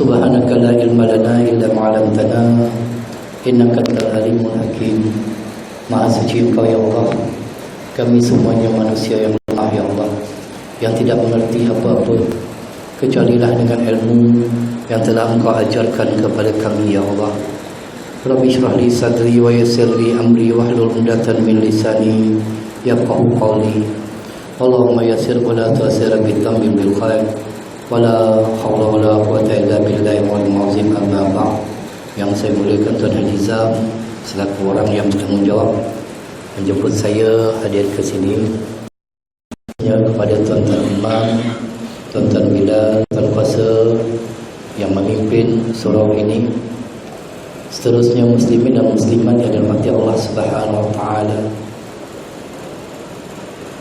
Subhanaka la ilma lana illa ma 'allamtana innaka antal alimul hakim. Maha suci Engkau ya Allah. Kami semuanya manusia yang lemah ya Allah, yang tidak mengerti apa-apa kecualilah dengan ilmu yang telah Engkau ajarkan kepada kami ya Allah. Rabbi shrah li sadri wa yassir li amri wahlul 'uqdatam min lisani yafqahu qawli. Allahumma yassir wa la tu'assir bitamim bil khair. Wala haula wala quwwata illa billahi al-'aliyyil 'azim. Amma ba'd. Yang saya muliakan Tuan Haji Zam selaku orang yang bertanggung jawab menjemput saya hadir ke sini, ya, kepada tuan-tuan imam, tuan-tuan Bilal, tuan kuasa yang memimpin surau ini, seterusnya muslimin dan muslimat yang dirahmati Allah Subhanahu wa taala.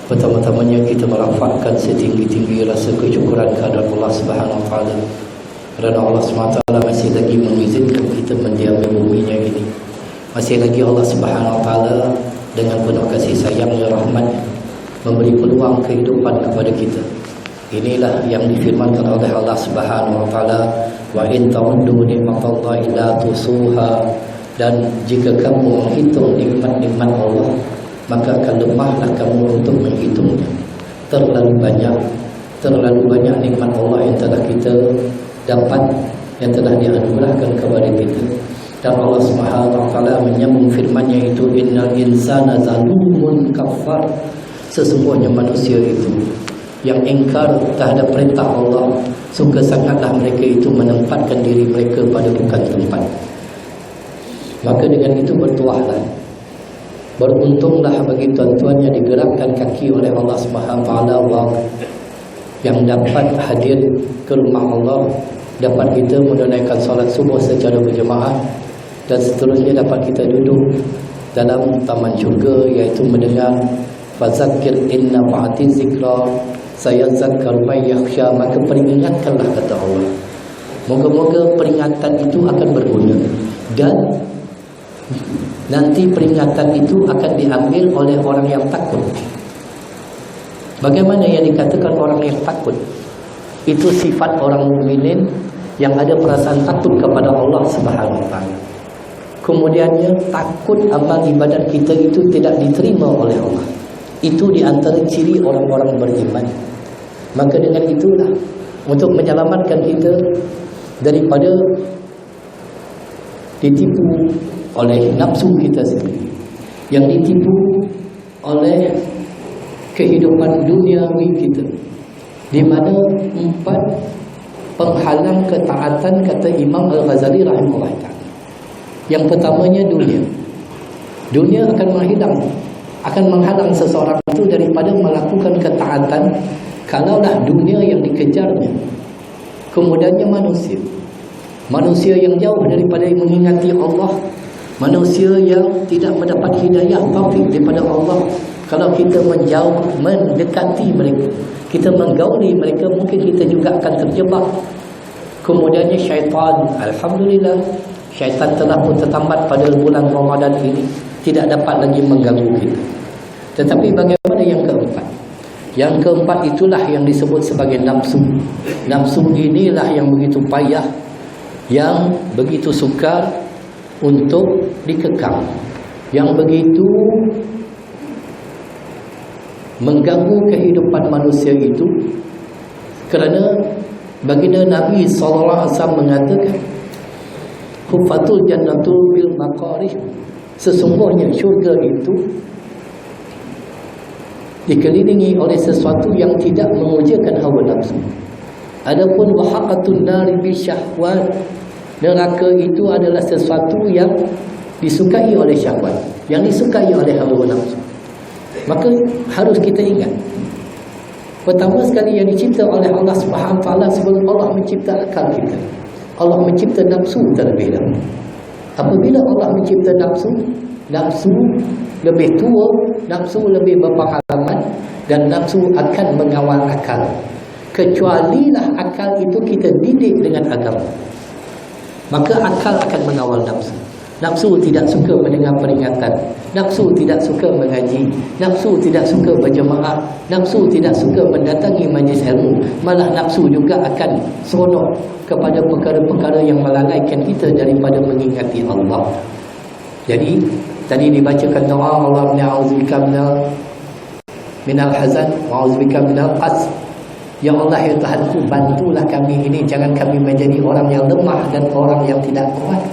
Pertama-tamanya kita merafakkan setinggi-tinggi rasa kesyukuran kehadirat Allah Subhanahu wa taala, kerana Allah Subhanahu wa taala masih lagi mengizinkan kita mendiami buminya ini. Masih lagi Allah Subhanahu wa taala dengan penuh kasih sayangnya, rahmatnya, memberi peluang kehidupan kepada kita. Inilah yang difirmankan oleh Allah Subhanahu wa taala, wa in ta'uddu ni'matallahi la tusuha. Dan jika kamu menghitung nikmat-nikmat Allah, maka akan lemahlah kamu untuk menghitungnya. Terlalu banyak nikmat Allah yang telah kita dapat, yang telah dianugerahkan kepada kita. Dan Allah Subhanahu wa taala menyambung firman-Nya itu, innal insana zalumun kafar. Sesungguhnya manusia itu yang ingkar terhadap perintah Allah, sungguh sangatlah mereka itu menempatkan diri mereka pada bukan tempat. Maka dengan itu bertuahlah, beruntunglah bagi tuan-tuan yang digerakkan kaki oleh Allah Subhanahu wa taala, yang dapat hadir ke rumah Allah, dapat kita menunaikan solat subuh secara berjemaah, dan seterusnya dapat kita duduk dalam taman syurga, iaitu mendengar fazakir inna fa'ati zikra sayazakkar may yakhsha. Maka peringatkanlah, kata Allah. Moga-moga peringatan itu akan berguna, dan nanti peringatan itu akan diambil oleh orang yang takut. Bagaimana yang dikatakan orang yang takut? Itu sifat orang mukminin yang ada perasaan takut kepada Allah Subhanahu wa taala. Kemudiannya takut amal ibadat kita itu tidak diterima oleh Allah. Itu di antara ciri orang-orang beriman. Maka dengan itulah, untuk menyelamatkan kita daripada ditipu oleh nafsu kita sendiri, yang ditipu oleh kehidupan duniawi kita, di mana 4 penghalang ketaatan, kata Imam Al-Ghazali rahimahullah ta'ala. Yang pertamanya dunia. Dunia akan menghalang seseorang itu daripada melakukan ketaatan, kalaulah dunia yang dikejarnya. Kemudiannya manusia yang jauh daripada mengingati Allah, manusia yang tidak mendapat hidayah taufik daripada Allah. Kalau kita menjauh, mendekati mereka, kita menggauli mereka, mungkin kita juga akan terjebak. Kemudiannya syaitan. Alhamdulillah, syaitan telah pun tertambat pada bulan Ramadan ini, tidak dapat lagi mengganggu kita. Tetapi bagaimana yang keempat? Yang keempat itulah yang disebut sebagai nafsu. Nafsu inilah yang begitu payah, yang begitu sukar untuk dikekang, yang begitu mengganggu kehidupan manusia itu. Kerana baginda Nabi SAW mengatakan, hufatul jannatul bil maqarih. Sesungguhnya syurga itu dikelilingi oleh sesuatu yang tidak mengujakan hawa nafsu. Adapun wahaqatun nari bi syahwat, neraka itu adalah sesuatu yang disukai oleh syahwat, yang disukai oleh hawa nafsu. Maka harus kita ingat, pertama sekali yang dicipta oleh Allah Subhanahu wa taala sebelum Allah mencipta akal kita, Allah mencipta nafsu terlebih dahulu. Apabila Allah mencipta nafsu lebih tua, nafsu lebih berpengalaman, dan nafsu akan mengawal akal. Kecualilah akal itu kita didik dengan agama, maka akal akan mengawal nafsu. Nafsu tidak suka mendengar peringatan. Nafsu tidak suka mengaji. Nafsu tidak suka berjemaah. Nafsu tidak suka mendatangi majlis ilmu. Malah nafsu juga akan seronok kepada perkara-perkara yang melalaikan kita daripada mengingati Allah. Jadi tadi dibacakan doa Allah na'udzubika minal hazan wa'udzubika minal qas. Ya Allah, ya Tuhanku, bantulah kami ini, jangan kami menjadi orang yang lemah dan orang yang tidak kuat.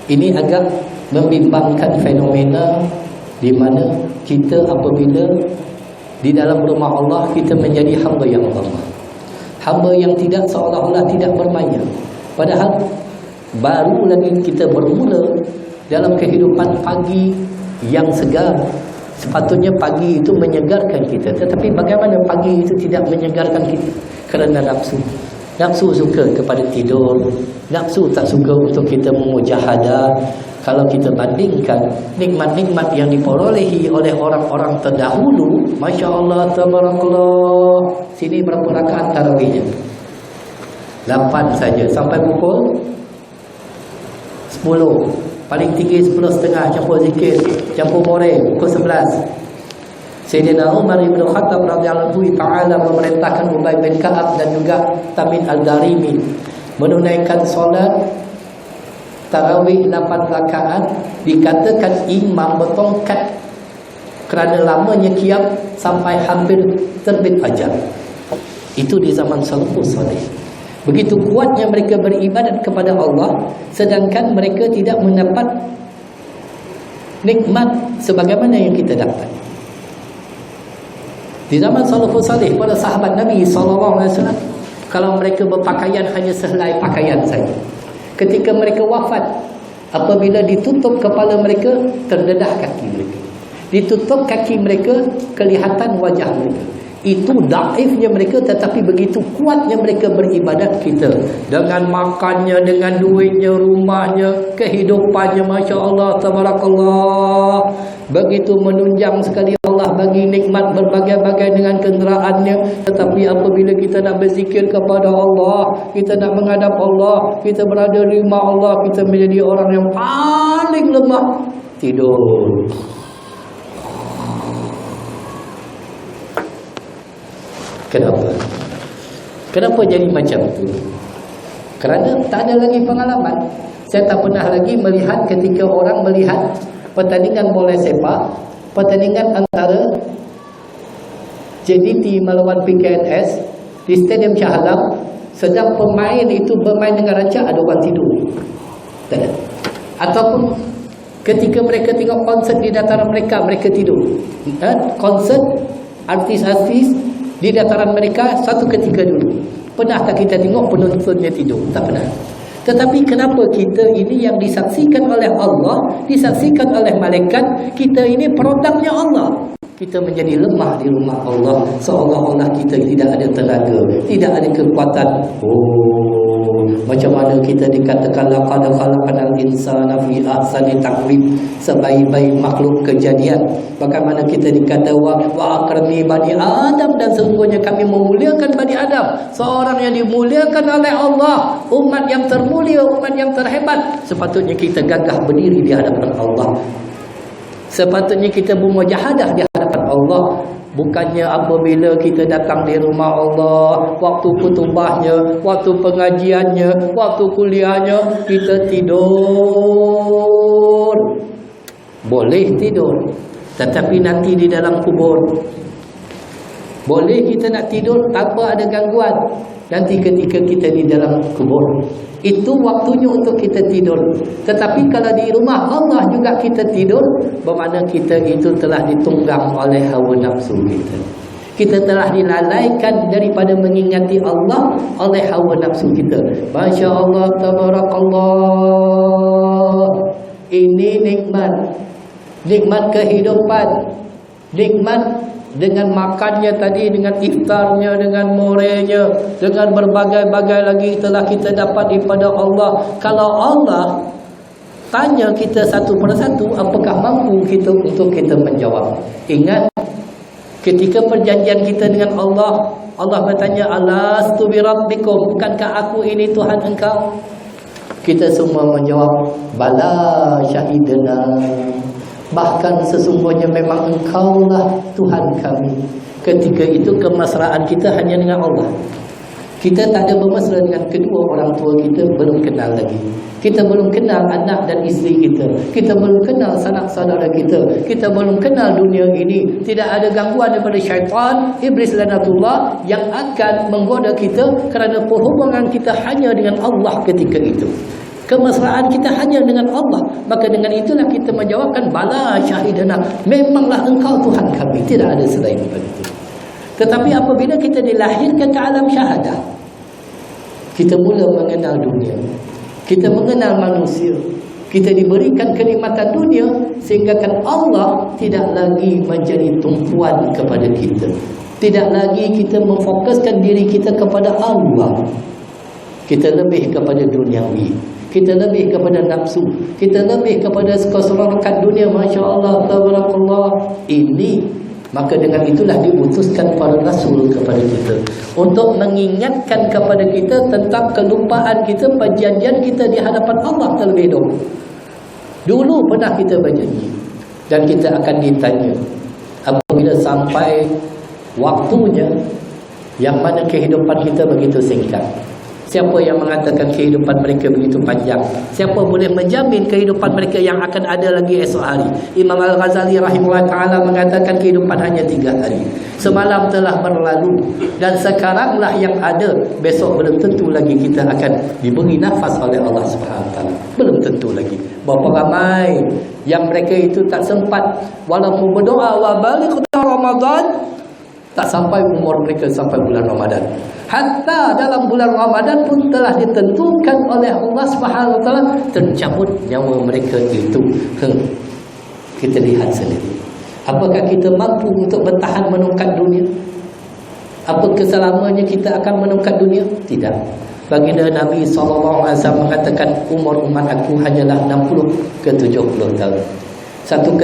Ini agak membimbangkan fenomena di mana kita apabila di dalam rumah Allah kita menjadi hamba yang lemah, hamba yang tidak seolah-olah tidak bermaya. Padahal baru lagi kita bermula dalam kehidupan pagi yang segar. Sepatutnya pagi itu menyegarkan kita, tetapi bagaimana pagi itu tidak menyegarkan kita? Kerana nafsu. Nafsu suka kepada tidur. Nafsu tak suka untuk kita memujahadah. Kalau kita bandingkan nikmat-nikmat yang diperolehi oleh orang-orang terdahulu, Masya Allah, tabarakallah. Sini berapa rakaat tarawihnya? 8 saja. Sampai pukul 10. Paling tinggi 10.30, campur zikir, campur more, pukul 11. Sayyidina Umar ibn Khattab radhiyallahu ta'ala memerintahkan Ubay bin Ka'ab dan juga Tamim al-Darimi menunaikan solat tarawih 8 rakaat. Dikatakan imam bertongkat kerana lamanya qiyam sampai hampir terbit fajar. Itu di zaman salafus salih. Begitu kuatnya mereka beribadat kepada Allah, sedangkan mereka tidak mendapat nikmat sebagaimana yang kita dapat. Di zaman salafus salih, para sahabat Nabi SAW, kalau mereka berpakaian hanya sehelai pakaian saja. Ketika mereka wafat, apabila ditutup kepala mereka, terdedah kaki mereka. Ditutup kaki mereka, kelihatan wajah mereka. Itu daifnya mereka, tetapi begitu kuatnya mereka beribadat kita. Dengan makannya, dengan duitnya, rumahnya, kehidupannya, Masya Allah, tabarakallah. Begitu menunjang sekali Allah bagi nikmat berbagai-bagai dengan kenderaannya. Tetapi apabila kita nak berzikir kepada Allah, kita nak menghadap Allah, kita berada di rumah Allah, kita menjadi orang yang paling lemah. Tidur. Kenapa? Kenapa jadi macam itu? Kerana tak ada lagi pengalaman. Saya tak pernah lagi melihat ketika orang melihat pertandingan bola sepak, pertandingan antara JDT melawan PKNS di Stadium Shah Alam, sedang pemain itu bermain dengan rancak, ada orang tidur. Tak ada. Ataupun ketika mereka tengok konsert di dataran mereka, mereka tidur. Konsert artis-artis di dataran mereka satu ketika dulu. Pernah tak kita tengok penontonnya tidur? Tak pernah. Tetapi kenapa kita ini yang disaksikan oleh Allah, disaksikan oleh malaikat, kita ini produknya Allah. Kita menjadi lemah di rumah Allah, seolah-olah kita tidak ada tenaga, tidak ada kekuatan. Oh, macam mana kita dikatakan laqad khalaqnal insana fi ahsani taqwim, sebaik-baik makhluk kejadian. Bagaimana kita dikata wa akrami bani Adam, dan sesungguhnya kami memuliakan Bani Adam, seorang yang dimuliakan oleh Allah, umat yang termulia, umat yang terhebat. Sepatutnya kita gagah berdiri di hadapan Allah. Sepatutnya kita bermujahadah di hadapan Allah. Bukannya apabila kita datang di rumah Allah, waktu kutubahnya, waktu pengajiannya, waktu kuliahnya, kita tidur. Boleh tidur, tetapi nanti di dalam kubur. Boleh kita nak tidur tanpa ada gangguan, nanti ketika kita di dalam kubur, itu waktunya untuk kita tidur. Tetapi kalau di rumah Allah juga kita tidur, bermakna kita itu telah ditunggang oleh hawa nafsu kita. Kita telah dilalaikan daripada mengingati Allah oleh hawa nafsu kita. Masya Allah, tabarakallah. Ini nikmat, nikmat kehidupan, nikmat dengan makannya tadi, dengan iftarnya, dengan morenya, dengan berbagai-bagai lagi telah kita dapat daripada Allah. Kalau Allah tanya kita satu persatu, apakah mampu kita untuk kita menjawab? Ingat, ketika perjanjian kita dengan Allah, Allah bertanya, alastu bi rabbikum, bukankah aku ini Tuhan engkau? Kita semua menjawab, bala syahidna. Bahkan sesungguhnya memang Engkaulah Tuhan kami. Ketika itu kemesraan kita hanya dengan Allah. Kita tak ada bermesra dengan kedua orang tua kita, belum kenal lagi. Kita belum kenal anak dan isteri kita. Kita belum kenal sanak saudara kita. Kita belum kenal dunia ini. Tidak ada gangguan daripada syaitan, iblis lanatullah yang akan menggoda kita kerana perhubungan kita hanya dengan Allah ketika itu. Kemesraan kita hanya dengan Allah. Maka dengan itulah kita menjawabkan, bala syahidana. Memanglah Engkau Tuhan kami. Tidak ada selain daripada itu. Tetapi apabila kita dilahirkan ke alam syahadah, kita mula mengenal dunia, kita mengenal manusia, kita diberikan kenikmatan dunia, sehingga kan Allah tidak lagi menjadi tumpuan kepada kita. Tidak lagi kita memfokuskan diri kita kepada Allah. Kita lebih kepada duniawi, kita lebih kepada nafsu, kita lebih kepada keseronokan dunia. Masya Allah, tabarakallah. Ini maka dengan itulah diutuskan para rasul kepada kita untuk mengingatkan kepada kita tentang kelupaan kita, perjanjian kita di hadapan Allah terlebih dahulu. Dulu pernah kita berjanji dan kita akan ditanya apabila sampai waktunya, yang mana kehidupan kita begitu singkat. Siapa yang mengatakan kehidupan mereka begitu panjang? Siapa boleh menjamin kehidupan mereka yang akan ada lagi esok hari? Imam Al-Ghazali rahimahullah ta'ala mengatakan kehidupan hanya 3 hari. Semalam telah berlalu dan sekaranglah yang ada. Besok belum tentu lagi kita akan diberi nafas oleh Allah SWT. Belum tentu lagi. Berapa ramai yang mereka itu tak sempat walaupun berdoa wa balighna Ramadan, tak sampai umur mereka sampai bulan Ramadan. Hatta dalam bulan Ramadan pun telah ditentukan oleh Allah Subhanahu wa taala tercabut nyawa mereka itu. Kita lihat sendiri. Apakah kita mampu untuk bertahan menungkat dunia? Apakah selamanya kita akan menungkat dunia? Tidak. Baginda Nabi SAW mengatakan umur umat aku hanyalah 60 ke 70 tahun. Satu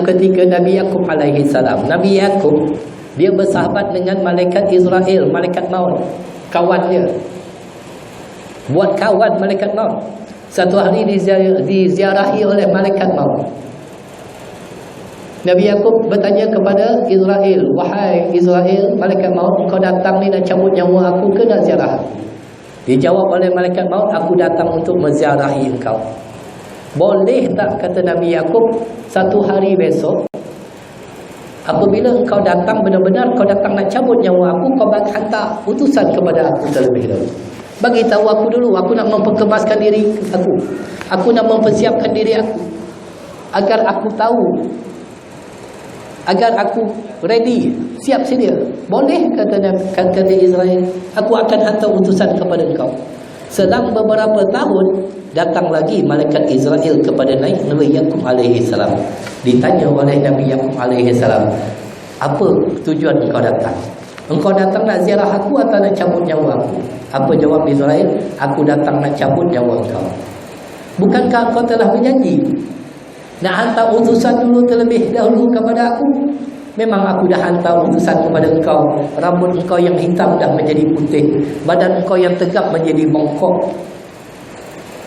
ketika Nabi Yakub alaihi salam, Nabi Yakub dia bersahabat dengan malaikat Israel, malaikat maut, kawan dia. Buat kawan malaikat maut. Satu hari diziarahi oleh malaikat maut. Nabi Yakub bertanya kepada Israel, wahai Israel, malaikat maut, kau datang ni nak cabut nyawa aku ke nak ziarah aku? Dijawab oleh malaikat maut, aku datang untuk menziarahi engkau. Boleh tak, kata Nabi Yakub, satu hari besok apabila engkau datang benar-benar kau datang nak cabut nyawa aku, kau hantar utusan kepada aku terlebih dahulu. Bagi tahu aku dulu, aku nak memperkemaskan diri aku. Aku nak mempersiapkan diri aku agar aku tahu, agar aku ready, siap sedia. Boleh, kata Israel, aku akan hantar utusan kepada engkau. Selang beberapa tahun datang lagi malaikat Israel kepada Nabi Yakub alaihi salam. Ditanya oleh Nabi Yakub alaihi salam, apa tujuan engkau datang? Engkau datang nak ziarah aku atau nak cabut nyawa aku? Apa jawab Israel? Aku datang nak cabut nyawa engkau. Bukankah engkau telah berjanji nak hantar utusan dulu terlebih dahulu kepada aku? Memang aku dah hantar utusan kepada engkau. Rambut engkau yang hitam dah menjadi putih, badan engkau yang tegap menjadi bongkok.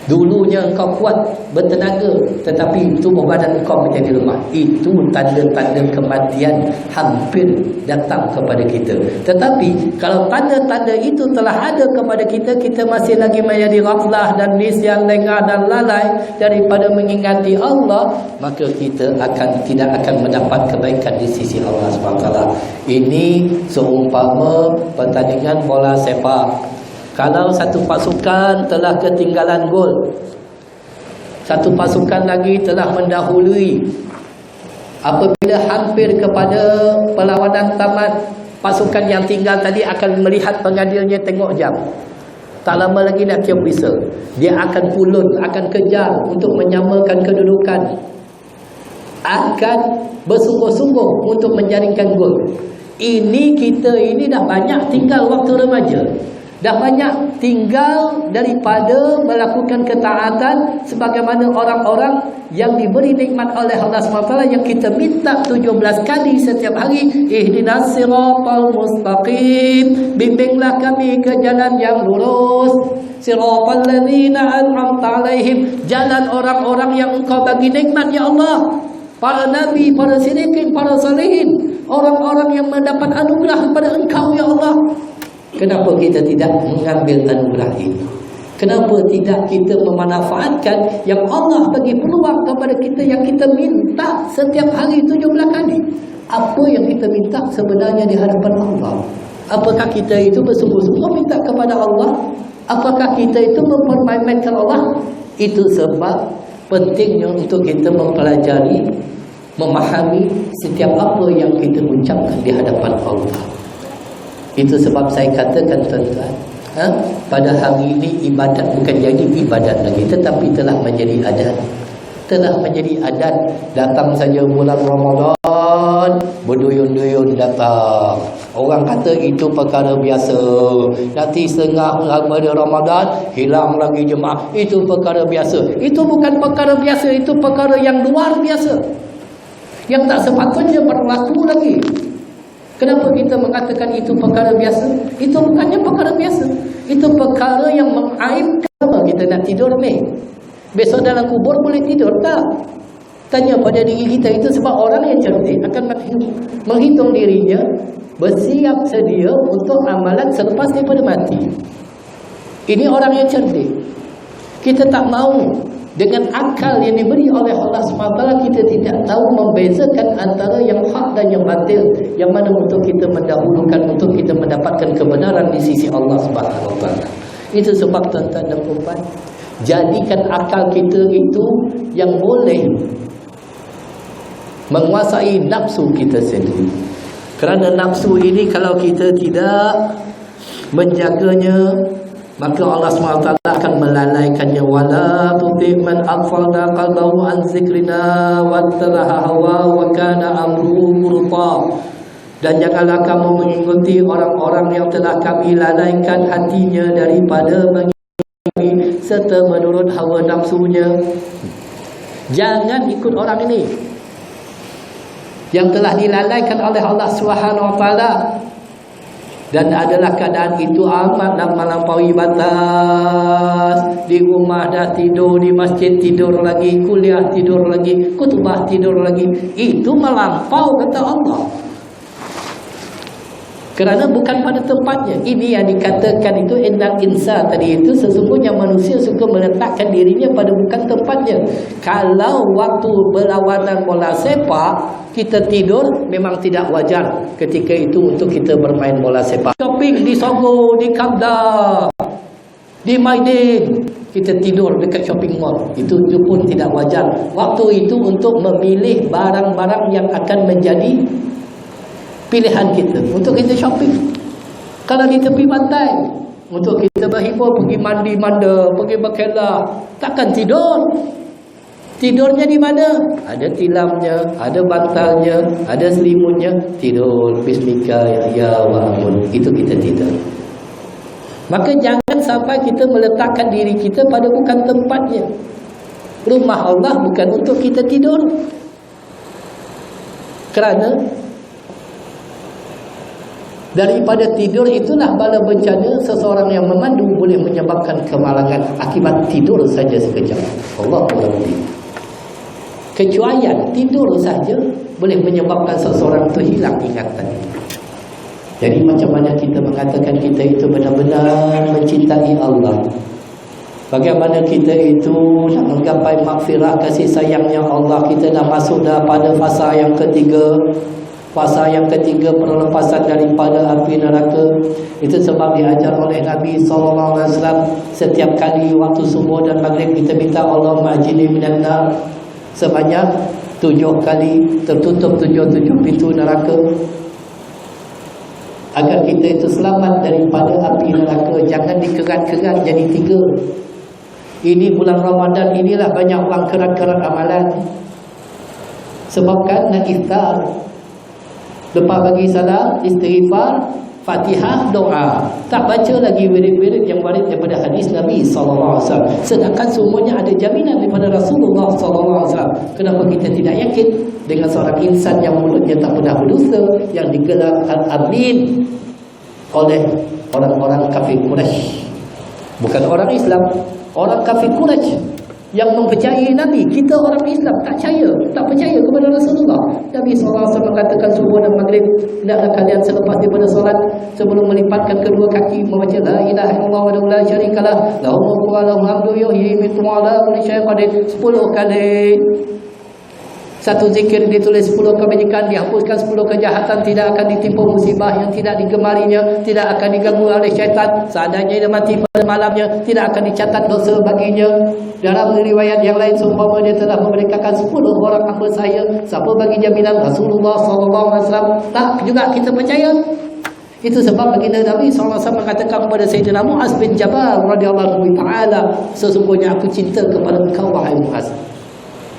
Dulunya engkau kuat, bertenaga, tetapi tubuh badan engkau menjadi lemah. Itu tanda-tanda kematian hampir datang kepada kita. Tetapi kalau tanda-tanda itu telah ada kepada kita, kita masih lagi menjadi ghaflah dan nisyan, lengah dan lalai daripada mengingati Allah, maka kita tidak akan mendapat kebaikan di sisi Allah SWT. Ini seumpama pertandingan bola sepak. Kalau satu pasukan telah ketinggalan gol, satu pasukan lagi telah mendahului. Apabila hampir kepada perlawanan tamat, pasukan yang tinggal tadi akan melihat pengadilnya tengok jam. Tak lama lagi nak tiup whistle. Dia akan pulun, akan kejar untuk menyamakan kedudukan. Akan bersungguh-sungguh untuk menjaringkan gol. Kita ini dah banyak tinggal waktu remaja. Dah banyak tinggal daripada melakukan ketaatan sebagaimana orang-orang yang diberi nikmat oleh Allah SWT yang kita minta 17 kali setiap hari, ihdinas siratal mustaqim, bimbinglah kami ke jalan yang lurus, siratal ladzina an'amta alaihim, jalan orang-orang yang engkau bagi nikmat ya Allah, para nabi, para siddiqin, para salihin, orang-orang yang mendapat anugerah daripada engkau ya Allah. Kenapa kita tidak mengambil anugerah ini? Kenapa tidak kita memanfaatkan yang Allah bagi peluang kepada kita yang kita minta setiap hari 17 kali? Apa yang kita minta sebenarnya di hadapan Allah? Apakah kita itu bersungguh-sungguh minta kepada Allah? Apakah kita itu mempermainkan Allah? Itu sebab pentingnya untuk kita mempelajari, memahami setiap apa yang kita ucapkan di hadapan Allah. Itu sebab saya katakan tuan-tuan, pada hari ini ibadat bukan jadi ibadat lagi, tetapi telah menjadi adat. Telah menjadi adat. Datang saja bulan Ramadan, berduyun-duyun datang. Orang kata itu perkara biasa. Nanti setengah pada Ramadan hilang lagi jemaah. Itu perkara biasa. Itu bukan perkara biasa, itu perkara yang luar biasa, yang tak sepatutnya berlaku lagi. Kenapa kita mengatakan itu perkara biasa? Itu bukannya perkara biasa. Itu perkara yang mengaibkan. Kenapa kita nak tidur ni? Besok dalam kubur boleh tidur tak? Tanya pada diri kita. Itu sebab orang yang cerdik akan menghitung dirinya, bersiap sedia untuk amalan selepas daripada mati. Ini orang yang cerdik. Kita tak mahu. Dengan akal yang diberi oleh Allah SWT, kita tidak tahu membezakan antara yang hak dan yang batil, yang mana untuk kita mendahulukan, untuk kita mendapatkan kebenaran di sisi Allah SWT. Itu sebab tuan-tuan dan puan, jadikan akal kita itu yang boleh menguasai nafsu kita sendiri. Kerana nafsu ini kalau kita tidak menjaganya, maka Allah SWT akan melalaikannya. Wala tuti' man aghfalna qalbahu an zikrina wattaba'a hawa wa kana amruhu furta. Dan janganlah kamu mengikuti orang-orang yang telah kami lalaikan hatinya daripada mengikuti serta menurut hawa nafsunya. Jangan ikut orang ini yang telah dilalaikan oleh Allah SWT. Dan adalah keadaan itu amat nak melampaui batas. Di rumah dah tidur, di masjid tidur lagi, kuliah tidur lagi, khutbah tidur lagi. Itu melampau kata Allah. Kerana bukan pada tempatnya. Ini yang dikatakan itu innal insan tadi itu, sesungguhnya manusia suka meletakkan dirinya pada bukan tempatnya. Kalau waktu berlawanan bola sepak kita tidur, memang tidak wajar ketika itu untuk kita bermain bola sepak. Shopping di Sogo, di Kabda, di Maidin, kita tidur dekat shopping mall. Itu pun tidak wajar. Waktu itu untuk memilih barang-barang yang akan menjadi pilihan kita untuk kita shopping. Kalau di tepi pantai, untuk kita berhibur, pergi mandi manda, pergi berkelah, takkan tidur. Tidurnya di mana? Ada tilamnya, ada bantalnya, ada selimutnya. Tidur bismika ya wa amun. Itu kita tidur. Maka jangan sampai kita meletakkan diri kita pada bukan tempatnya. Rumah Allah bukan untuk kita tidur. Kerana daripada tidur itulah bala bencana. Seseorang yang memandu boleh menyebabkan kemalangan akibat tidur saja sekejap. Allah berhenti. Kecuaian tidur saja boleh menyebabkan seseorang itu hilang ingatan. Jadi macam mana kita mengatakan kita itu benar-benar mencintai Allah? Bagaimana kita itu nak menggapai maghfirah kasih sayangnya Allah? Kita dah masuk dah pada fasa yang ketiga. Fasa yang ketiga, perlepasan daripada api neraka. Itu sebab diajar oleh Nabi SAW. Setiap kali waktu subuh dan maghrib kita minta Allah ma'ajini minan nar sebanyak 7 kali, tertutup 7 pintu neraka, agar kita itu selamat daripada api neraka. Jangan dikerat-kerat jadi 3. Ini bulan Ramadan, inilah banyak orang kerat-kerat amalan. Sebabkan nak iftar, lepas bagi salam, istighfar, Fatihah doa, tak baca lagi wirid-wirid yang warid daripada hadis Nabi SAW. Sedangkan semuanya ada jaminan daripada Rasulullah SAW. Kenapa kita tidak yakin dengan seorang insan yang mulutnya tak pernah berdosa, yang digelar Al-Amin oleh orang-orang kafir Quraisy, bukan orang Islam, orang kafir Quraisy yang mempercayai Nabi. Kita orang Islam tak percaya kepada Rasulullah. Nabi SAW mengatakan subuh dan maghrib hendaklah kalian selepas daripada solat, sebelum melipatkan kedua kaki, membaca la ilaha illallah wa la syarikalah lahul mulku wa lahul hamdu yuhyi wa yumiitu wa ala kulli syai'in qadir 10 kali. Satu zikir ditulis 10 kebajikan, dihapuskan 10 kejahatan, tidak akan ditimpa musibah yang tidak digemarinya, tidak akan diganggu oleh syaitan. Seandainya dia mati pada malamnya, tidak akan dicatat dosa baginya. Dalam riwayat yang lain, seumpama dia telah memerdekakan 10 orang hamba saya, siapa bagi jaminan? Rasulullah SAW. Tak juga kita percaya. Itu sebab baginda Nabi SAW mengatakan kepada Sayyidina Muaz bin Jabal radhiyallahu ta'ala, sesungguhnya aku cinta kepada engkau wahai Muaz,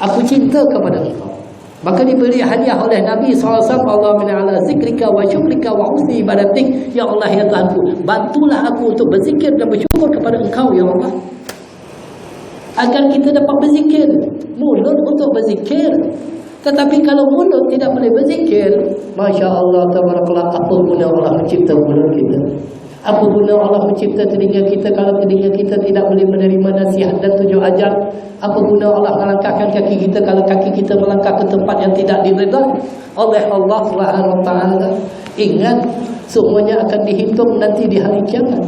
aku cinta kepada engkau. Maka diberi hadiah oleh Nabi SAW, Allahumma ala zikrika wa syukrika wa husni ibadatik. Ya Allah, ya Tuhanku, bantulah aku untuk berzikir dan bersyukur kepada engkau ya Allah, agar kita dapat berzikir. Mulut untuk berzikir, tetapi kalau mulut tidak boleh berzikir, Masya Allah, tabarakallah, apa guna Allah mencipta mulut kita? Apa guna Allah mencipta telinga kita kalau telinga kita tidak boleh menerima nasihat dan tujuh ajar? Apa guna Allah melangkahkan kaki kita kalau kaki kita melangkah ke tempat yang tidak diredai oleh Allah Subhanahu wa taala? Ingat, semuanya akan dihitung nanti di hari kiamat.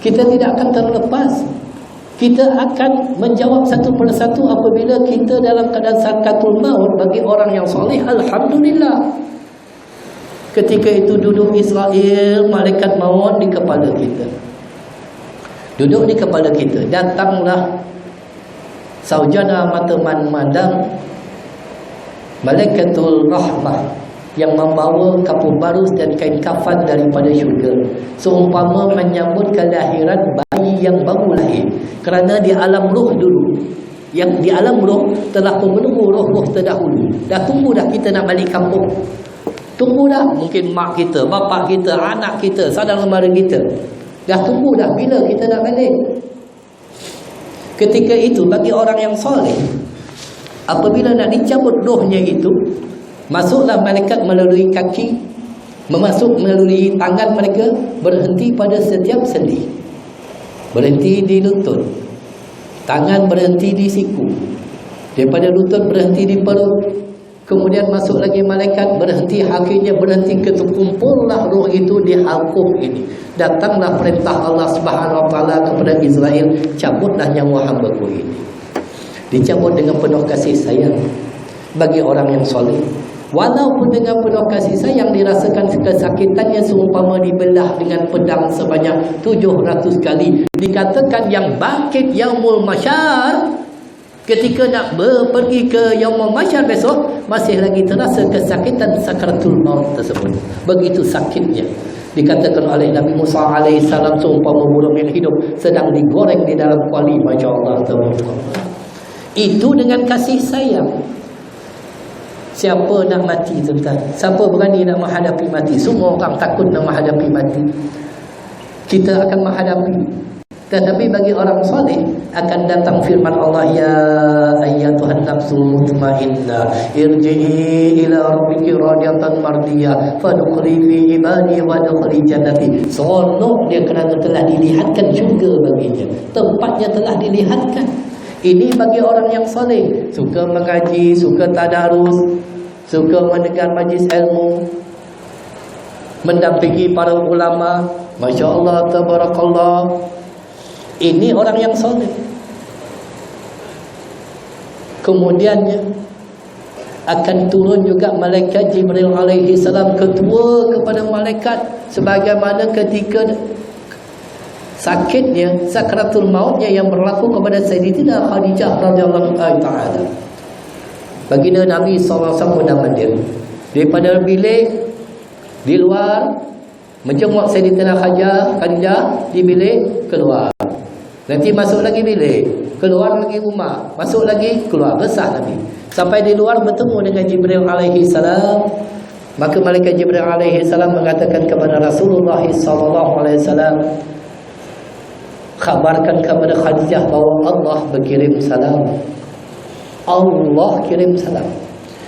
Kita tidak akan terlepas. Kita akan menjawab satu persatu apabila kita dalam keadaan sakaratul maut. Bagi orang yang soleh, alhamdulillah, ketika itu duduk Israel, malaikat maut di kepala kita, duduk di kepala kita. Datanglah saujana mata mandang malaikatul rahmah yang membawa kapur barus dan kain kafan daripada syurga, seumpama menyambut kelahiran bayi yang baru lahir. Kerana di alam roh dulu, yang di alam roh telah menunggu roh-roh terdahulu. Dah tunggu dah kita nak balik kampung. Tunggu dah, mungkin mak kita, bapak kita, anak kita, saudara mara kita dah tunggu dah bila kita nak balik. Ketika itu bagi orang yang soleh, apabila nak dicabut rohnya itu, masuklah malaikat melalui kaki, memasuk melalui tangan mereka, berhenti pada setiap sendi, berhenti di lutut, tangan berhenti di siku, daripada lutut berhenti di perut, kemudian masuk lagi malaikat, berhenti, akhirnya berhenti kumpullah roh itu di halqum ini. Datanglah perintah Allah Subhanahu wa taala kepada Israel, cabutlah nyawa hamba-Ku ini. Dicabut dengan penuh kasih sayang bagi orang yang soleh. Walaupun dengan penuh kasih sayang dirasakan kesakitannya seumpama dibelah dengan pedang sebanyak 700 kali. Dikatakan yang bangkit yaumul masyar, ketika nak pergi ke yaumul masyar besok, masih lagi terasa kesakitan sakaratul maut tersebut. Begitu sakitnya. Dikatakan oleh Nabi Musa alaihissalam seumpama burung yang hidup sedang digoreng di dalam kuali. Masya Allah, itu dengan kasih sayang. Siapa nak mati, tuan-tuan? Siapa berani nak menghadapi mati? Semua orang takut nak menghadapi mati. Kita akan menghadapi. Tetapi bagi orang soleh akan datang firman Allah, ya ayyatuhan nafsul mutmainnah irji'i ila rabbiki radiyatan mardiyah fadkhuli fi ibadi wa dkhuli jannati. Seronok dia kerana telah dilihatkan syurga baginya, tempatnya telah dilihatkan. Ini bagi orang yang soleh, suka mengaji, suka tadarus, suka mendengar majlis ilmu, mendampingi para ulama. Masya Allah, tabarakallah. Ini orang yang soleh. Kemudiannya akan turun juga malaikat Jibril alaihi salam, ketua kepada malaikat, sebagaimana ketika sakitnya sakaratul mautnya yang berlaku kepada Sayyidatina Khadijah radhiyallahu taala. Baginda Nabi SAW mendapat dia daripada bilik di luar, menjenguk Sayyidatina Khadijah di bilik keluar. Nanti masuk lagi bilik, keluar lagi rumah, masuk lagi, keluar, besar lagi. Sampai di luar bertemu dengan Jibril alaihi salam. Maka malaikat Jibril alaihi salam mengatakan kepada Rasulullah sallallahu alaihi wasallam, khabarkan kepada Khadijah bahawa Allah berkirim salam. Allah kirim salam.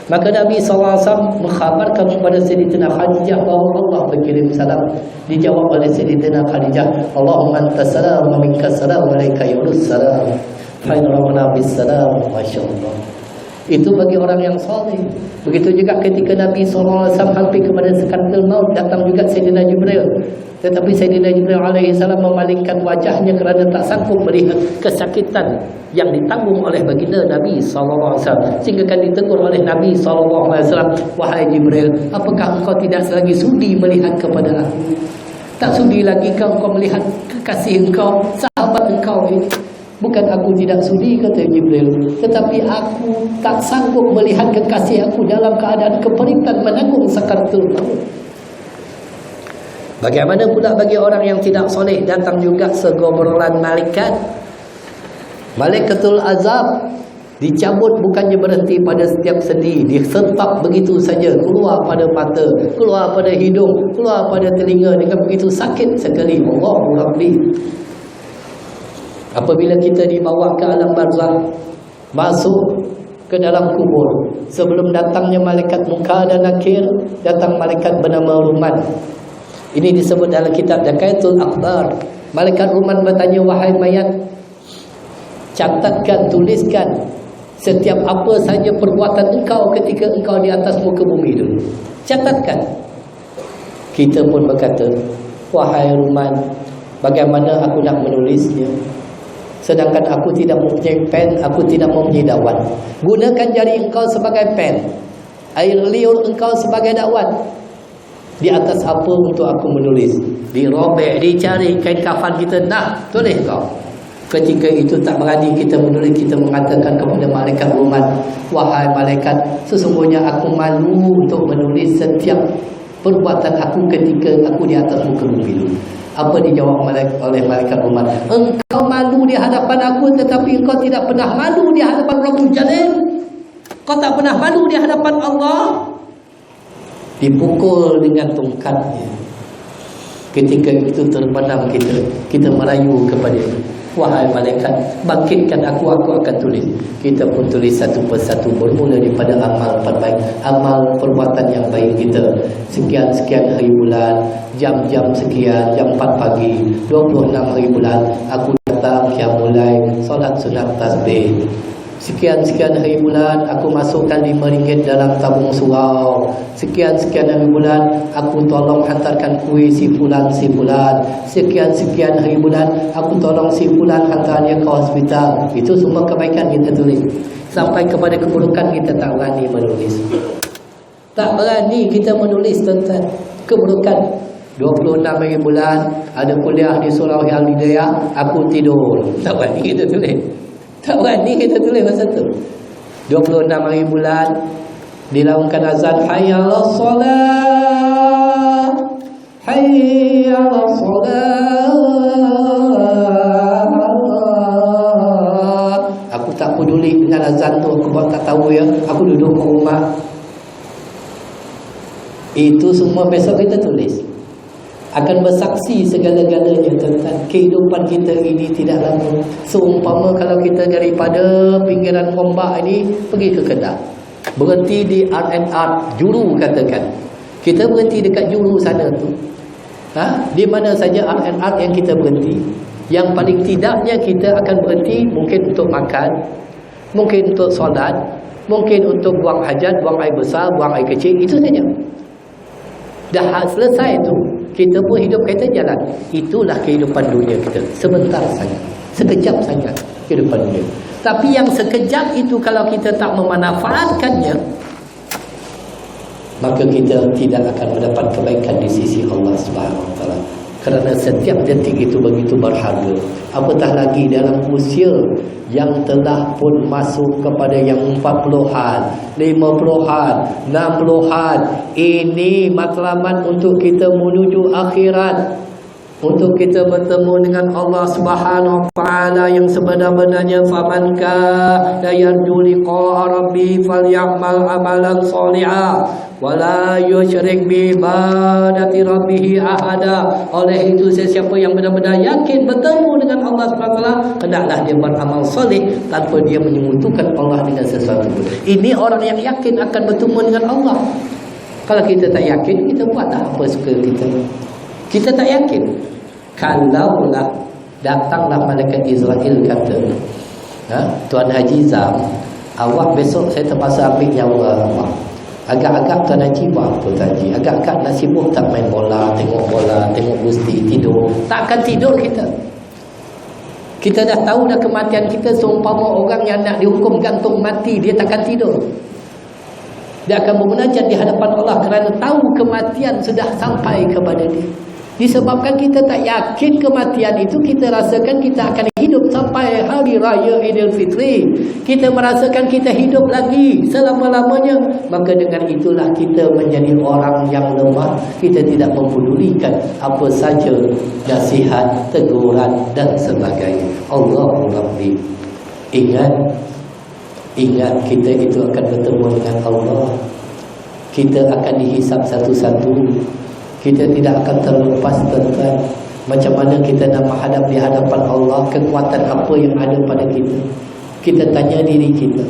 Maka Nabi SAW mengkhabarkan kepada Sayyidina Khadijah bahawa Allah berkirim salam. Dijawab oleh Sayyidina Khadijah, Allahumma antas salam wa minkas salam wa alaika yurus salam. Fainarana bis salam. Masya Allah. Itu bagi orang yang soleh. Begitu juga ketika Nabi SAW hampir kepada sekatul maut, datang juga Sayyidina Jibril. Tetapi Sayyidina Jibril alaihi salam memalingkan wajahnya kerana tak sanggup melihat kesakitan yang ditanggung oleh baginda Nabi SAW. Sehingga kan ditegur oleh Nabi SAW, wahai Jibril, apakah engkau tidak lagi sudi melihat kepada aku? Tak sudi lagi kau melihat kekasih engkau, sahabat engkau ini? Bukan aku tidak sudi, kata Jibril, tetapi aku tak sanggup melihat kekasih aku dalam keadaan keperitan menanggung sakaratul maut. Bagaimana pula bagi orang yang tidak soleh? Datang juga segomrolan malaikat. Malaikatul azab dicabut, bukannya berhenti pada setiap sendi, disertap begitu saja, keluar pada mata, keluar pada hidung, keluar pada telinga dengan begitu sakit sekali. Allahu Rabbi. Apabila kita dibawa ke alam barzakh, masuk ke dalam kubur, sebelum datangnya malaikat Munkar dan Nakir, datang malaikat bernama Ruman. Ini disebut dalam kitab Daqaiqul Akhbar. Malaikat Ruman bertanya, wahai mayat, catatkan, tuliskan setiap apa saja perbuatan engkau ketika engkau di atas muka bumi itu. Catatkan. Kita pun berkata, wahai Ruman, bagaimana aku nak menulisnya? Sedangkan aku tidak mempunyai pen, aku tidak mempunyai dawan. Gunakan jari engkau sebagai pen, air liur engkau sebagai dawan. Di atas apa untuk aku menulis? Dirobek, dicari kain kafan kita, nah, tulis kau. Ketika itu tak berani kita menulis, kita mengatakan kepada malaikat Ruman, wahai malaikat, sesungguhnya aku malu untuk menulis setiap perbuatan aku ketika aku di atas muka bumi. Apa dijawab oleh malaikat Ruman? Engkau malu di hadapan aku, tetapi engkau tidak pernah malu di hadapan Rabbul Jalil. Kau tak pernah malu di hadapan Allah. Dipukul dengan tongkatnya. Ketika itu terbenam kita merayu kepada-Nya, wahai malaikat, bangkitkan aku akan tulis. Kita pun tulis satu persatu, bermula daripada amal terbaik, amal perbuatan yang baik kita. Sekian-sekian hari bulan, jam-jam sekian, jam 4 pagi, 26 hari bulan, aku datang qiyamul lail, solat sunat tasbih. Sekian-sekian hari bulan, aku masukkan RM5 dalam tabung surau. Sekian-sekian hari bulan, aku tolong hantarkan kuih si fulan. Sekian-sekian hari bulan, aku tolong si fulan hantarnya ke hospital. Itu semua kebaikan kita tulis. Sampai kepada keburukan kita tak berani menulis. Tak berani kita menulis tentang keburukan. 26 hari bulan, ada kuliah di Surau Al-Hidayah, aku tidur. Tak berani kita tulis. Tak berani kita tulis masa tu. 26 hari bulan, dilaungkan azan, hayya 'alas solat, hayya 'alas solat. Aku tak peduli dengan azan tu, aku buat tak tahu ya. Aku duduk ke rumah. Itu semua besok kita tulis. Akan bersaksi segala-galanya tentang kehidupan kita ini tidak lama. Seumpama kalau kita daripada pinggiran ombak ini pergi ke Kedah, berhenti di R&R Juru, katakan kita berhenti dekat Juru sana tu, di mana saja R&R yang kita berhenti, yang paling tidaknya kita akan berhenti mungkin untuk makan, mungkin untuk solat, mungkin untuk buang hajat, buang air besar, buang air kecil, itu saja. Dah selesai tu, kita pun hidup kita jalan. Itulah kehidupan dunia kita. Sebentar saja, sekejap saja kehidupan dunia. Tapi yang sekejap itu kalau kita tak memanfaatkannya, maka kita tidak akan mendapat kebaikan di sisi Allah Subhanahu Wa Taala. Kerana setiap detik itu begitu berharga. Apatah lagi dalam usia yang telah pun masuk kepada yang 40-an, 50-an, 60-an. Ini matlamat untuk kita menuju akhirat. untuk kita bertemu dengan Allah Subhanahu wa taala yang sebenar-benarnya. Faman kana yarju liqa'a rabbi falyamal amalan shalihan wala yusyrik bi ibadati rabbih ahada. Oleh itu sesiapa yang benar-benar yakin bertemu dengan Allah Subhanahu wa taala, hendaklah dia beramal soleh tanpa dia menyekutukan Allah dengan sesuatu. Ini orang yang yakin akan bertemu dengan Allah. Kalau kita tak yakin, kita buat apa suka kita. Kita tak yakin. Kalaulah datanglah malaikat Israel kata, Tuan Haji Zam, awak besok saya terpaksa ambil nyawa awak. Agak-agak Tuan Haji buat apa Tuan Haji? Agak-agak nak sibuk tak main bola, tengok gusti, tidur. Tak akan tidur kita. Kita dah tahu dah kematian kita. Seumpama orang yang nak dihukum gantung mati, dia takkan tidur. Dia akan bermunajat di hadapan Allah kerana tahu kematian sudah sampai kepada dia. Disebabkan kita tak yakin kematian itu, kita rasakan kita akan hidup sampai hari raya Idul Fitri. Kita merasakan kita hidup lagi selama-lamanya. Maka dengan itulah kita menjadi orang yang lemah. Kita tidak mempedulikan apa saja nasihat, teguran dan sebagainya. Allahu Rabbi. Ingat kita itu akan bertemu dengan Allah. Kita akan dihisap satu-satu. Kita tidak akan terlepas tentang macam mana kita nak menghadap di hadapan Allah. Kekuatan apa yang ada pada kita. Kita tanya diri kita,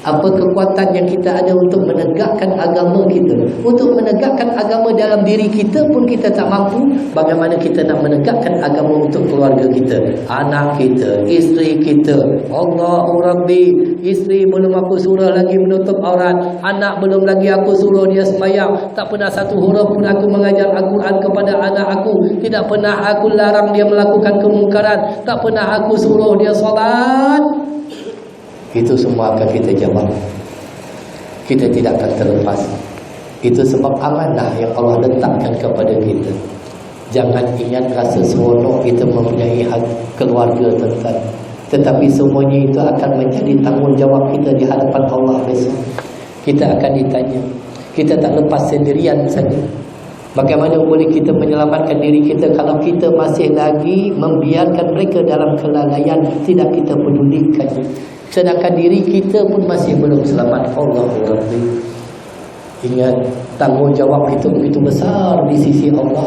apa kekuatan yang kita ada untuk menegakkan agama kita? Untuk menegakkan agama dalam diri kita pun kita tak mampu. Bagaimana kita nak menegakkan agama untuk keluarga kita, anak kita, isteri kita? Allahu Rabbi. Isteri belum aku suruh lagi menutup aurat, anak belum lagi aku suruh dia sembahyang, tak pernah satu huruf pun aku mengajar Al-Quran kepada anak aku, tidak pernah aku larang dia melakukan kemungkaran, tak pernah aku suruh dia solat. Itu semua akan kita jawab. Kita tidak akan terlepas. Itu sebab amanah yang Allah letakkan kepada kita. Jangan ingat rasa seronok kita mempunyai keluarga tuan-tuan. Tetapi semuanya itu akan menjadi tanggungjawab kita di hadapan Allah besok. Kita akan ditanya. Kita tak lepas sendirian saja. Bagaimana boleh kita menyelamatkan diri kita kalau kita masih lagi membiarkan mereka dalam kelalaian, tidak kita pedulikan. Sedangkan diri kita pun masih belum selamat. Allahu Rabbi. Ingat, tanggungjawab itu begitu besar di sisi Allah.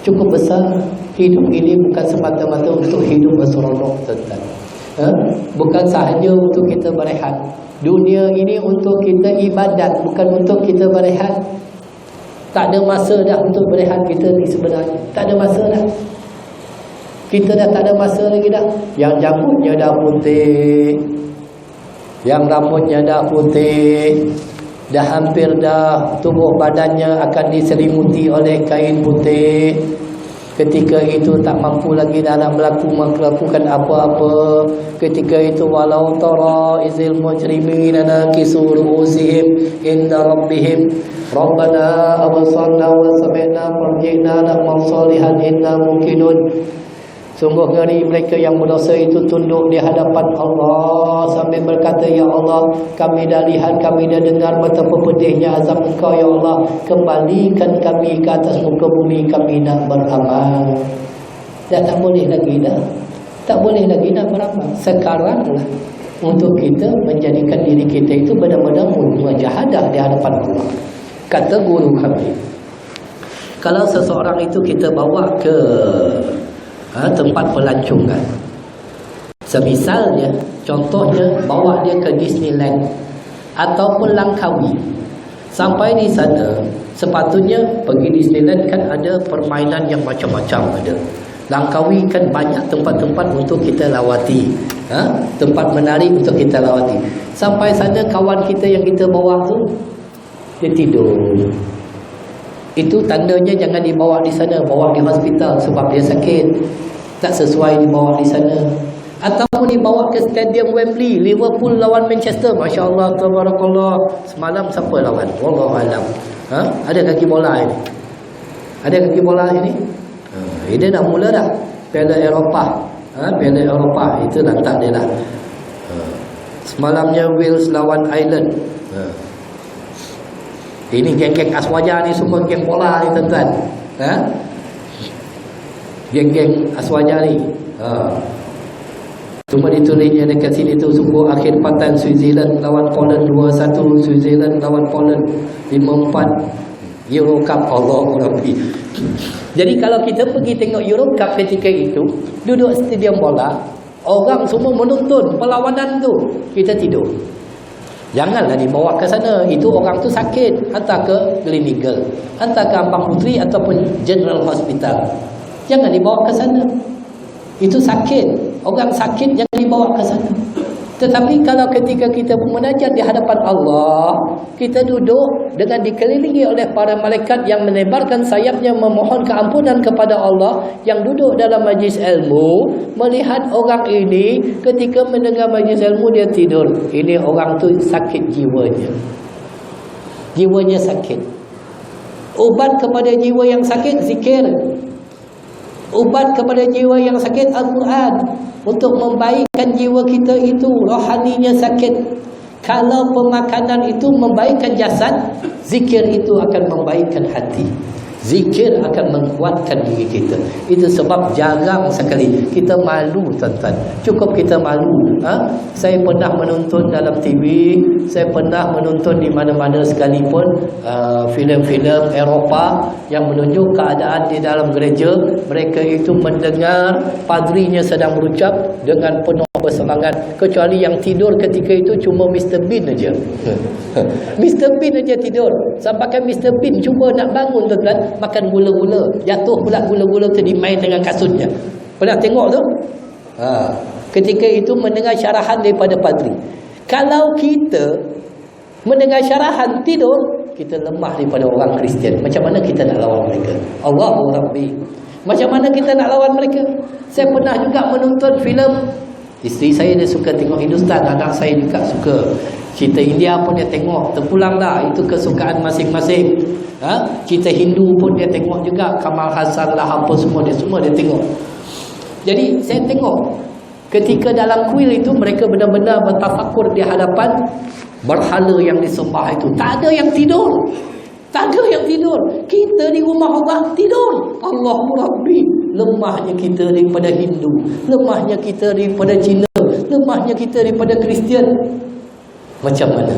Cukup besar. Hidup ini bukan semata-mata untuk hidup berseronok, tuan-tuan. Bukan sahaja untuk kita berehat. Dunia ini untuk kita ibadat, bukan untuk kita berehat. Tak ada masa dah untuk berehat kita ni sebenarnya. Tak ada masa dah. Kita dah tak ada masa lagi dah. Yang janggutnya dah putih, yang rambutnya dah putih, dah hampir dah tubuh badannya akan diselimuti oleh kain putih. Ketika itu tak mampu lagi dalam melakukan apa-apa. Ketika itu walau tara izil mujrimin nakisu ru'usihim inda rabbihim rabbana absarna wa sami'na farji'na na'mal salihan inna muqinun. Sungguh ngeri mereka yang berdosa itu tunduk di hadapan Allah sambil berkata, Ya Allah, kami dah lihat, kami dah dengar betapa pedihnya azab Engkau, Ya Allah. Kembalikan kami ke atas muka bumi, kami nak beramal. Dah tak boleh lagi dah. Tak boleh lagi nak beramal. Sekaranglah untuk kita menjadikan diri kita itu benar-benar mujahadah di hadapan Allah. Kata guru kami, kalau seseorang itu kita bawa ke tempat pelancongan, semisalnya, contohnya bawa dia ke Disneyland ataupun Langkawi. Sampai di sana, sepatutnya pergi Disneyland kan ada permainan yang macam-macam ada. Langkawi kan banyak tempat-tempat untuk kita lawati, tempat menarik untuk kita lawati. Sampai sana kawan kita yang kita bawa tu, dia tidur. Itu tandanya jangan dibawa di sana, bawa di hospital sebab dia sakit. Tak sesuai dibawa di sana. Ataupun dibawa ke stadium Wembley, Liverpool lawan Manchester. Masya Allah, tabarakallah. Semalam siapa lawan? Wallahualam. Ada kaki bola ini? Ada kaki bola ini? Dia dah mula dah. Piala Eropah. Piala Eropah itu dah tak dia dah. Semalamnya Wales lawan Ireland. Ini geng-geng Aswaja ni semua geng bola ni tuan-tuan. Geng-geng Aswaja ni. Cuma ditulisnya dekat sini tu suku akhir patan Switzerland lawan Poland 2-1, Switzerland lawan Poland 5-4 Euro Cup. Allah Rabbi. Jadi kalau kita pergi tengok Euro Cup ketika itu, duduk stadium bola, orang semua menonton perlawanan tu, kita tidur. Janganlah dibawa ke sana. Itu orang tu sakit, hantar ke Gleneagle, hantar ke Ampang Puteri ataupun General Hospital. Jangan dibawa ke sana. Itu sakit. Orang sakit jangan dibawa ke sana. Tetapi kalau ketika kita bermunajat di hadapan Allah, kita duduk dengan dikelilingi oleh para malaikat yang menebarkan sayapnya memohon keampunan kepada Allah, yang duduk dalam majlis ilmu, melihat orang ini ketika mendengar majlis ilmu dia tidur. Ini orang tu sakit jiwanya. Jiwanya sakit. Ubat kepada jiwa yang sakit, zikir. Ubat kepada jiwa yang sakit, Al-Quran. Untuk membaikkan jiwa kita itu, rohaninya sakit. Kalau pemakanan itu membaikkan jasad, zikir itu akan membaikkan hati. Zikir akan menguatkan diri kita. Itu sebab jarang sekali kita malu, tuan-tuan. Cukup kita malu. Saya pernah menonton dalam TV, saya pernah menonton di mana-mana sekalipun filem-filem Eropah yang menunjuk keadaan di dalam gereja. Mereka itu mendengar padrinya sedang berucap dengan penuh bersemangat. Kecuali yang tidur ketika itu cuma Mr. Bean aja. Mr. Bean aja tidur. Sampaikan Mr. Bean cuba nak bangun, tuan-tuan, makan gula-gula, jatuh pula gula-gula tu dimain dengan kasutnya. Pernah tengok tu? Ketika itu mendengar syarahan daripada padri. Kalau kita mendengar syarahan tidur, kita lemah daripada orang Kristian. Macam mana kita nak lawan mereka? Allahu Rabbi. Macam mana kita nak lawan mereka? Saya pernah juga menonton filem. Isteri saya dia suka tengok Hindustan, anak saya juga suka. Cerita India pun dia tengok, terpulang dah. Itu kesukaan masing-masing. Cerita Hindu pun dia tengok juga. Kamal Hassan lah apa semua dia tengok. Jadi saya tengok ketika dalam kuil itu mereka benar-benar bertafakur di hadapan berhala yang disembah itu. Tak ada yang tidur. Tak ada yang tidur. Kita di rumah Allah tidur. Allahu Rabbi. Lemahnya kita daripada Hindu, lemahnya kita daripada Cina, lemahnya kita daripada Kristian. Macam mana?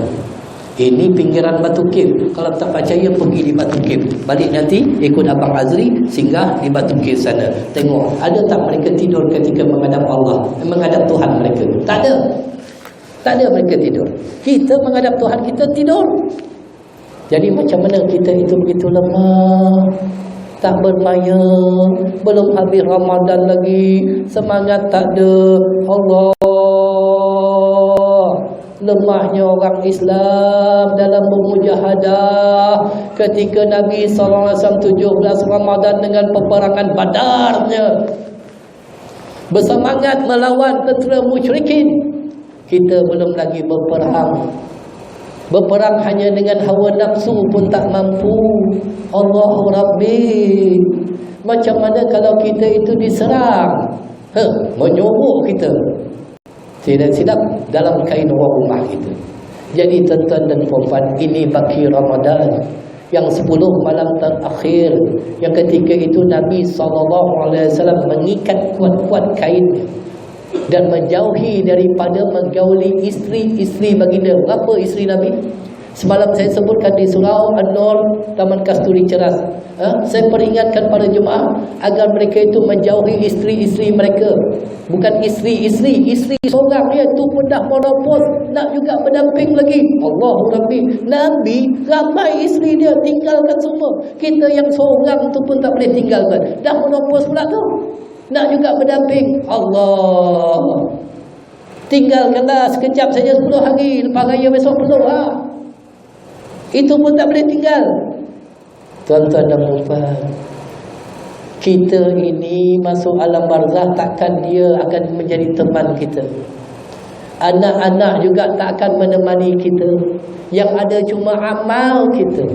Ini pinggiran Batu Kif. Kalau tak percaya pergi di Batu Kif. Balik nanti ikut Abang Azri singgah di Batu Kif sana. Tengok ada tak mereka tidur ketika menghadap Allah, menghadap Tuhan mereka. Tak ada. Tak ada mereka tidur. Kita menghadap Tuhan kita tidur. Jadi macam mana kita itu begitu lemah, tak bermaya, belum habis Ramadan lagi, semangat tak ada. Allah, lemahnya orang Islam dalam bermujahadah ketika Nabi SAW 17 Ramadan dengan peperangan Badarnya bersemangat melawan tentera musyrikin. Kita belum lagi berperang. Berperang hanya dengan hawa nafsu pun tak mampu. Allahu Rabbi. Macam mana kalau kita itu diserang? Menyuruh kita. Silap-silap dalam kain rumah kita. Jadi tuan-tuan dan puan-puan, ini baki Ramadan yang 10 malam terakhir, yang ketika itu Nabi SAW mengikat kuat-kuat kainnya dan menjauhi daripada menggauli isteri-isteri baginda. Berapa isteri Nabi? Semalam saya sebutkan di surau An-Nur, Taman Kasturi Ceras. Saya peringatkan pada jemaah agar mereka itu menjauhi isteri-isteri mereka. Bukan isteri seorang dia tu pun dah monopos, nak juga berdamping lagi. Allahu Rabbi. Nabi ramai isteri dia, tinggalkan semua. Kita yang seorang tu pun tak boleh tinggalkan. Dah monopos pula tu, nak juga berdamping. Allah, tinggalkanlah sekejap saja 10 hari, lepas raya besok penuh itu pun tak boleh tinggal. Tuan-tuan dan puan, kita ini masuk alam barzah, takkan dia akan menjadi teman kita. Anak-anak juga tak akan menemani kita. Yang ada cuma amal kita.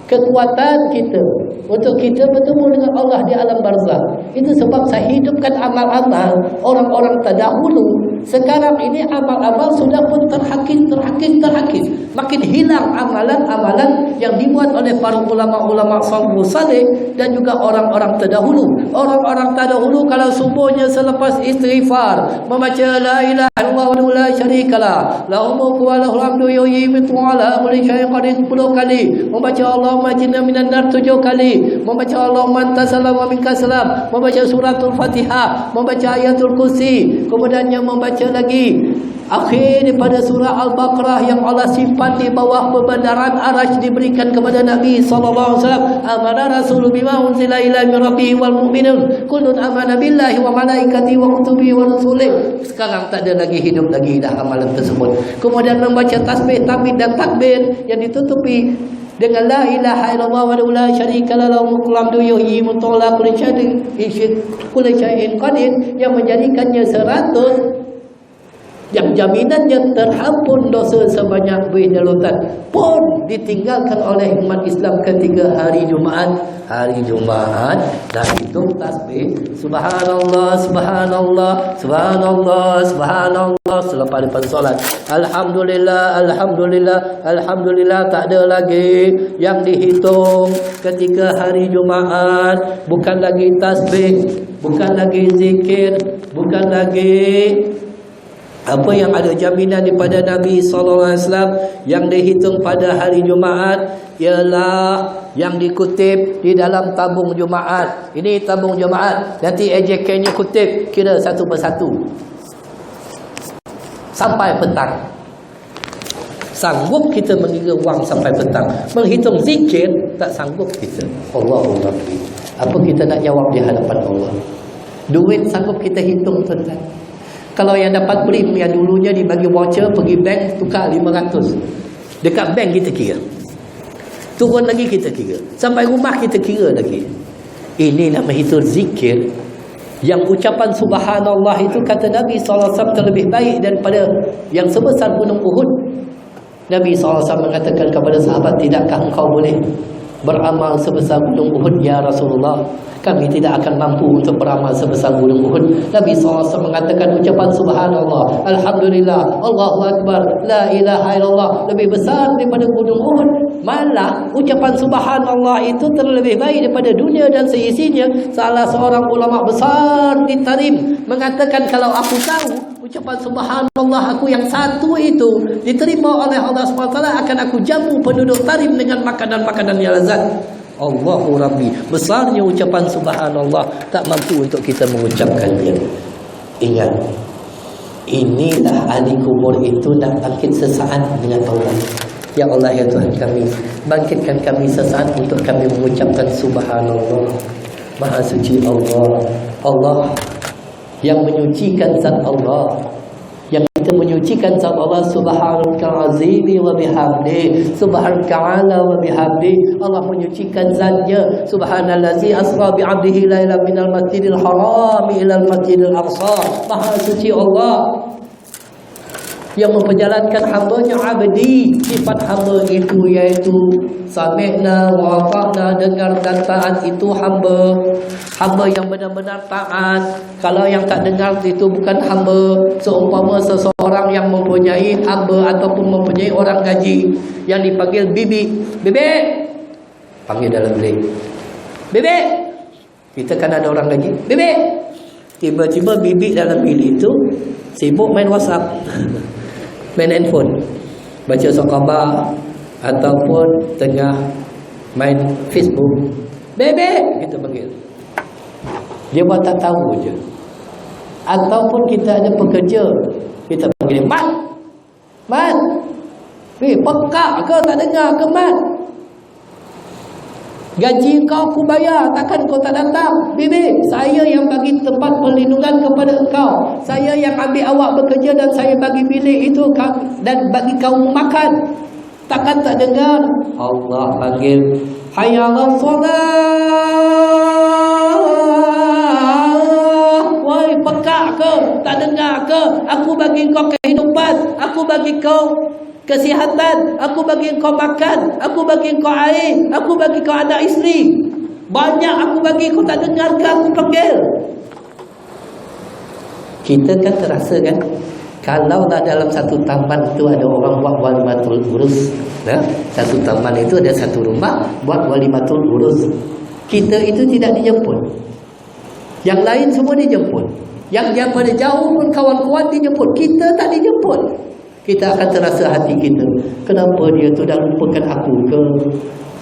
kekuatan kita untuk kita bertemu dengan Allah di alam barzakh. Itu sebab saya hidupkan amal-amal orang-orang terdahulu. Sekarang ini amal-amal sudah pun terhakis. Makin hilang amalan-amalan yang dibuat oleh para ulama-ulama salafus saleh dan juga orang-orang terdahulu. Orang-orang terdahulu kalau subuhnya selepas istighfar membaca la ilaha illallah wa la syarikalah lahul mulku wa lahul hamdu yuhyi wa ala kulli syai'in qadir 10 kali, membaca Allahumma jinna minan nar 7 kali, membaca Allahumma anta salam wa minka salam, membaca suratul Fatihah, membaca ayatul kursi, kemudiannya membaca lagi akhir daripada surah Al-Baqarah yang Allah simpan di bawah pembenaran arasy diberikan kepada Nabi sallallahu alaihi wasallam. Amana rasulu bima unzila ila min rabbih wal mu'minun kullun amana billahi wa malaikatihi wa kutubihi wa rusulihi. Sekarang tak ada lagi hidup lagi dah amalan tersebut. Kemudian membaca tasbih, tahmid dan takbir yang ditutupi dengan la ilaha illallah wa la syarikalah lahul mulku wa hamdu yuhyi wa ala kulli syai'in qadir, yang menjadikannya 100, yang jaminannya terhampun dosa sebanyak buih lautan pun ditinggalkan oleh umat Islam ketika hari Jumaat. Hari Jumaat dah hitung tasbih subhanallah subhanallah subhanallah subhanallah selepas depan solat. Alhamdulillah alhamdulillah alhamdulillah, tak ada lagi yang dihitung ketika hari Jumaat. Bukan lagi tasbih, bukan lagi zikir, bukan lagi apa yang ada jaminan daripada Nabi sallallahu alaihi wasallam. Yang dihitung pada hari Jumaat ialah yang dikutip di dalam tabung Jumaat. Ini tabung Jumaat, nanti AJK-nya kutip, kira satu persatu sampai petang. Sanggup kita mengira wang sampai petang. Menghitung zikir tak sanggup kita. Allahul Rabbi, apa kita nak jawab di hadapan Allah? Duit sanggup kita hitung tuan-tuan? Kalau yang dapat beri yang dulunya dibagi voucher, pergi bank tukar 500. Dekat bank kita kira. Turun lagi kita kira. Sampai rumah kita kira lagi. Ini nama itu zikir. Yang ucapan subhanallah itu kata Nabi SAW terlebih baik daripada yang sebesar gunung Uhud. Nabi SAW mengatakan kepada sahabat, tidakkah engkau boleh beramal sebesar gunung Uhud ya Rasulullah? Kami tidak akan mampu untuk beramal sebesar gunung Uhud. Nabi SAW mengatakan ucapan subhanallah, alhamdulillah, Allahu Akbar, la ilaha illallah lebih besar daripada gunung Uhud. Malah ucapan subhanallah itu terlebih baik daripada dunia dan seisinya. Salah seorang ulama besar di Tarim mengatakan, kalau aku tahu ucapan subhanallah aku yang satu itu diterima oleh Allah SWT, akan aku jamu penduduk Tarim dengan makanan-makanan yang lezat. Allahu Rabbi, besarnya ucapan subhanallah, tak mampu untuk kita mengucapkannya. Ingat, inilah ahli kubur itu nak bangkit sesaat dengan Allah. Ya Allah, ya Tuhan kami, bangkitkan kami sesaat untuk kami mengucapkan subhanallah. Maha suci Allah, Allah yang menyucikan zat Allah, yang kita menyucikan zat Allah. Subhanaka azimi wa bihamdi, subhanaka ala wa bihamdi. Allah menyucikan zatnya. Subhanallazi asra bi 'abdihi lailan minal masjidil haram ila al masjidil aqsa. Maha suci Allah yang memperjalankan hamba-Nya abdi. Sifat hamba itu iaitu sami'na wa ata'na, dengar dan taat itu hamba. Hamba yang benar-benar taat. Kalau yang tak dengar itu bukan hamba. Seumpama seseorang yang mempunyai hamba ataupun mempunyai orang gaji yang dipanggil bibi. Bibi, panggil dalam bilik. Bibi, kita kan ada orang gaji. Bibi, tiba-tiba bibi dalam bilik itu sibuk main WhatsApp, main handphone, baca surat khabar ataupun tengah main Facebook. Bebe, kita panggil. Dia buat tak tahu je. Ataupun kita ada pekerja, kita panggil, Mat, Mat, pekak ke tak dengar ke Mat? Gaji kau aku bayar, takkan kau tak datang? Bibi, saya yang bagi tempat perlindungan kepada engkau. Saya yang ambil awak bekerja dan saya bagi bilik itu dan bagi kau makan. Takkan tak dengar? Allah panggil, hayya 'alas salat. Woi, pekak ke? Tak dengar ke? Aku bagi kau kehidupan. Aku bagi kau Kesihatan, aku bagi engkau makan, aku bagi engkau air, aku bagi engkau anak isteri. Banyak aku bagi, kau tak dengar ke aku panggil? Kita kan terasa kan, kalau nak dalam satu taman itu ada orang buat walimatul urus, satu taman itu ada satu rumah buat walimatul urus, kita itu tidak dijemput. Yang lain semua dijemput. Yang daripada jauh pun kawan-kawan dijemput, kita tak dijemput. Kita akan terasa hati kita, kenapa dia tu dah lupakan aku ke?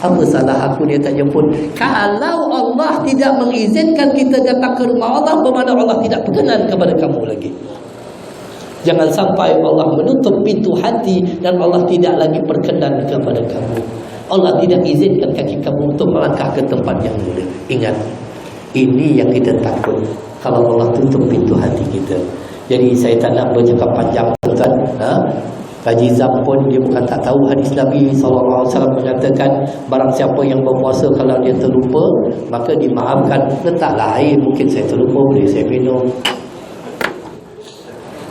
Apa salah aku dia tak jemput? Kalau Allah tidak mengizinkan kita datang ke rumah Allah, bermakna Allah tidak berkenan kepada kamu lagi. Jangan sampai Allah menutup pintu hati dan Allah tidak lagi berkenan kepada kamu. Allah tidak izinkan kaki kamu untuk melangkah ke tempat yang mulia. Ingat, ini yang kita takut, kalau Allah tutup pintu hati kita. Jadi saya tak nak bercakap panjang, tuan. Haji Zam pun dia bukan tak tahu hadis Nabi SAW menyatakan, barang siapa yang berpuasa kalau dia terlupa, maka dimaafkan. Letaklah air, mungkin saya terlupa, boleh saya minum.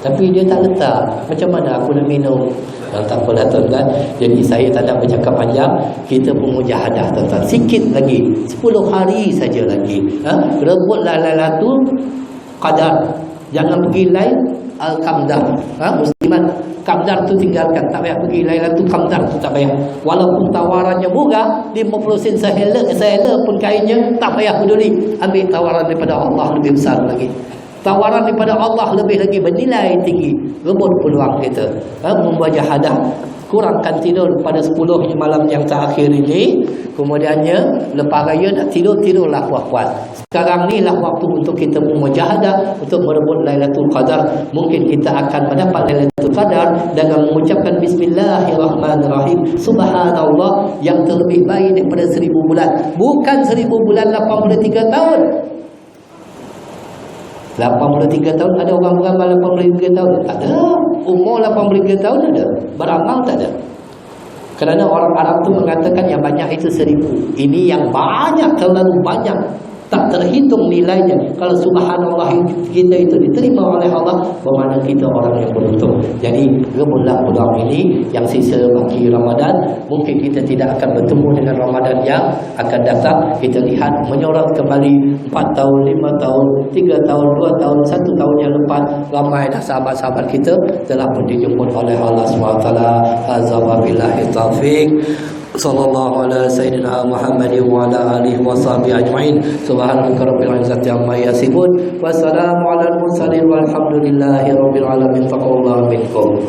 Tapi dia tak letak, macam mana aku nak minum? Tak apalah tuan-tuan. Jadi saya tak nak bercakap panjang. Kita pun mujahadah tuan-tuan. Sikit lagi, 10 hari saja lagi. Rebutlah Lailatul Qadar. Jangan pergi lain Al-Qamdar. Muslimat, Qamdar tu tinggalkan, tak payah pergi. Lailatul Qamdar tu tak payah. Walaupun tawarannya murah, 50 sen sehela pun kainnya, tak payah peduli. Ambil tawaran daripada Allah lebih besar lagi. Tawaran daripada Allah lebih lagi bernilai tinggi. Rebut peluang kita, membajahadah. Kurangkan tidur pada 10 malam yang terakhir ini. Kemudiannya lepas raya nak tidur, tidurlah kuat-kuat. Sekarang ni lah waktu untuk kita memujahadah, untuk merebut Lailatul Qadar. Mungkin kita akan mendapat Lailatul Qadar dengan mengucapkan Bismillahirrahmanirrahim. Subhanallah, yang terlebih baik daripada 1000 bulan. Bukan 1000 bulan 83 tahun. 83 tahun, ada orang beramal 83 tahun? Tak ada. Umur 83 tahun ada, beramal tak ada. Kerana orang Arab tu mengatakan yang banyak itu 1000. Ini yang banyak, terlalu banyak, tak terhitung nilainya. Kalau subhanallah kita itu diterima oleh Allah, bermakna kita orang yang beruntung. Jadi rebutlah peluang ini yang sisa bagi Ramadan. Mungkin kita tidak akan bertemu dengan Ramadan yang akan datang. Kita lihat menyorot kembali 4 tahun, 5 tahun, 3 tahun, 2 tahun, 1 tahun yang lepas, ramai dah sahabat-sahabat kita telah pun dijemput oleh Allah SWT. Azza wa billahi taufiq. Sallallahu ala sayyidina Muhammad wa ala alihi wa sahbihi ajma'in. Subhanaka rabbil izzati amma yasifun. Wassalamu ala al mursalin walhamdulillahi rabbil alamin. Taqabbalallahu minkum.